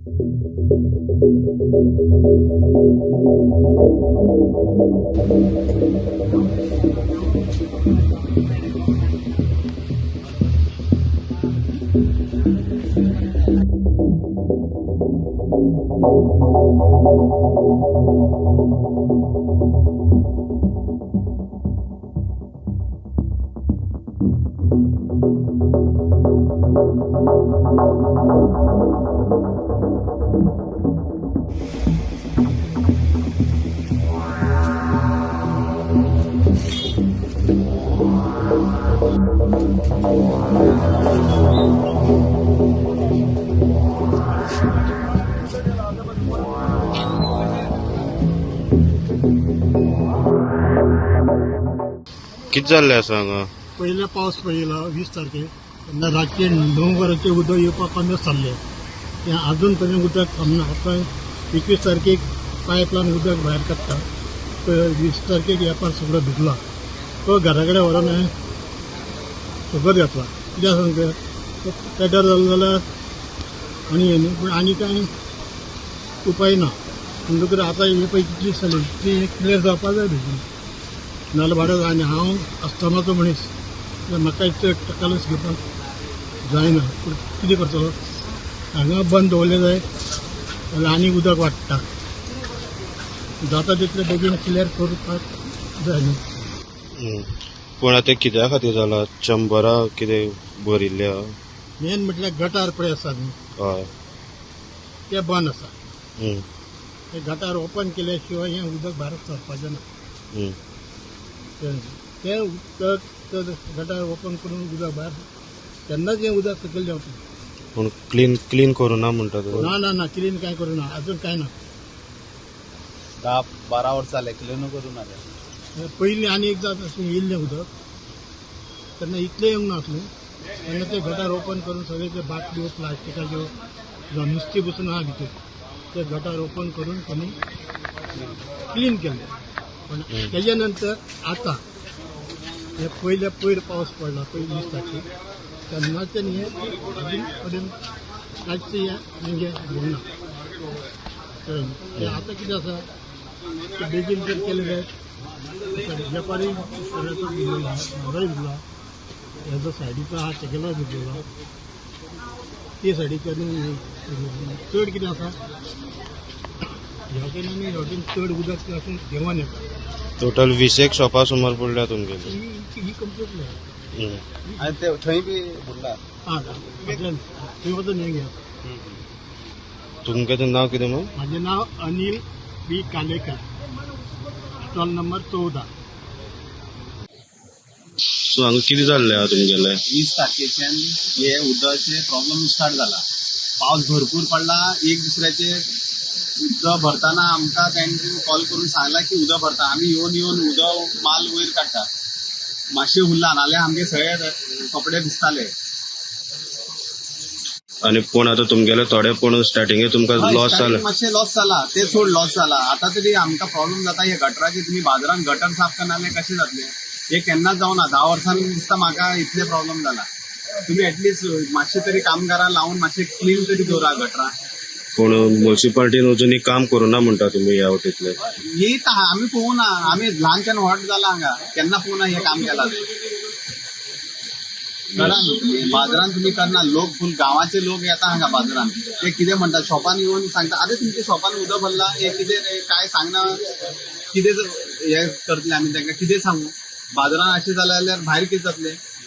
किती जाल्लें आसा हांगा? पहिला पावस पडला 20 तारखेक तेन्ना रातचे 9 वरांचेर उदक येवपाक कमीच जाल्लें. तें अजून पर्यंत उदक थांबना. आतां 21 तारखेक पायपलायन उदक भायर काडटा. 20 तारखेक येपार सगळो भिजला. तो घरा कडेन व्हरोन हांवें सकत घातला. कित्याक सांगता पेड्ड्यार जालो जाल्यार आनी हें न्ही, पूण आनी कांय उपाय ना. म्हणटकूच आतां हे पळय कितली जाली ती क्लियर जावपाक जाय बेगीन, नाल्यार भाडो आनी हांव अस्थमाचो मनीस, म्हाका चड टकालस घेवपाक जायना. पूण कितें करतलो, हांगा बंद दवरलें जाय जाल्यार आनी उदक वाडटा. जाता तितलें बेगीन क्लियर करपाक जाय न्ही. पूण आतां कित्या खातीर जाला? चंबरां कितें भरिल्ले आहा? मेन म्हटल्यार गटार पळय आसा न्ही, हय. ते बंद आसा. ते गटार ओपन केल्या शिवाय हें उदक भायर सरपाचें ना. ते उदक गटार ओपन करून उदक भायर तेन्नाच हें उदक सकयल देंवता. पूण क्लीन करूना म्हणटा तूं? ना क्लीन कांय करूना, अजून कांय ना. 10-12 वर्सां जाले क्लीन करूना. पयलीं आनी एकदां अशें येयल्लें उदक, तेन्ना इतलें येवंक नासलें. तेन्ना ते गटार ओपन करून सगळे ते बाटल्यो प्लास्टिकाच्यो जावं नुस्तें बसून आहा भितर, ते गटार ओपन करून त्यांनी क्लीन केलें. पण तेजे नंतर आतां हे पयर पावस पडला पळय 20 तारखेक, तेन्नाच्यान हें अजून पर्यंत कांयच हें घेवना. ते आतां कितें आसा ते बेगीन जर केलें जायत, व्यापारी सगळ्याचो भिजला, म्हारोय भिजला, हेजो सायडीचो आहा तेगेलोय भिजला. ते सायडीच्यान चड कितें आसा, ह्या वटेन आनी ह्या वटेन चड उदक अशें देंवन येता. टोटल 20 शॉपां सुमार पडल्या तुमगेली? ही कंप्लीट आनी ते थंय बी बुडला. थंय वचून हें घेया. तुमगेलें नांव कितें मग? म्हाजें नांव अनिल बी कालेकर, स्टॉल नंबर 14. सो हांगा कितें जाल्लें आहा तुमगेलें? 20 तारखेच्यान हे उदकाचे प्रॉब्लेम स्टार्ट जाला. पावस भरपूर पडला. एक दुसऱ्याचे उदक भरताना आमकां तांणी कॉल करून सांगला की उदक भरता. आमी येवन उदक माल वयर काडटा. मातशें उरला, नाल्यार आमगे सगळे कपडे भिजताले. आनी पूण आतां तुमगेले थोडे पूण स्टार्टिंगे तुमकां लॉस जाला? मातशें लॉस जाला, ते सोड लॉस जाला. आतां तरी आमकां प्रॉब्लेम जाता हे गटराचे. तुम्ही बाजारात गटर साफ करनाले कशें जातले? हे केन्नाच जावना. 10 वर्सांनी दिसता म्हाका इतले प्रॉब्लेम जाला. तुम्ही एटलीस्ट मातशें तरी कामगारां लावन मातशें क्लीन तरी दवरा गटरां. पूण म्युनिसिपालिटीन अजुनूय काम करूना म्हणटा तुमी ह्या वटेंतले? येत आहा, आमी पळोवना. आमी ल्हानच्यान व्हड जाला हांगा, केन्ना पळोवना हे काम केलां ते. करा न्हू तुम्ही. बाजारान तुम्ही करना. लोक फुल गांवाचे लोक येता हांगा बाजारान. ते कितें म्हणटा, शॉपान येवन सांगता अरे तुमच्या शॉपान उदक भरला, हे कितें काय सांगना, कितें हे करतले आमी तांकां कितें सांगू. बाजारान अशें जाल्यार भायर कितें जातलें?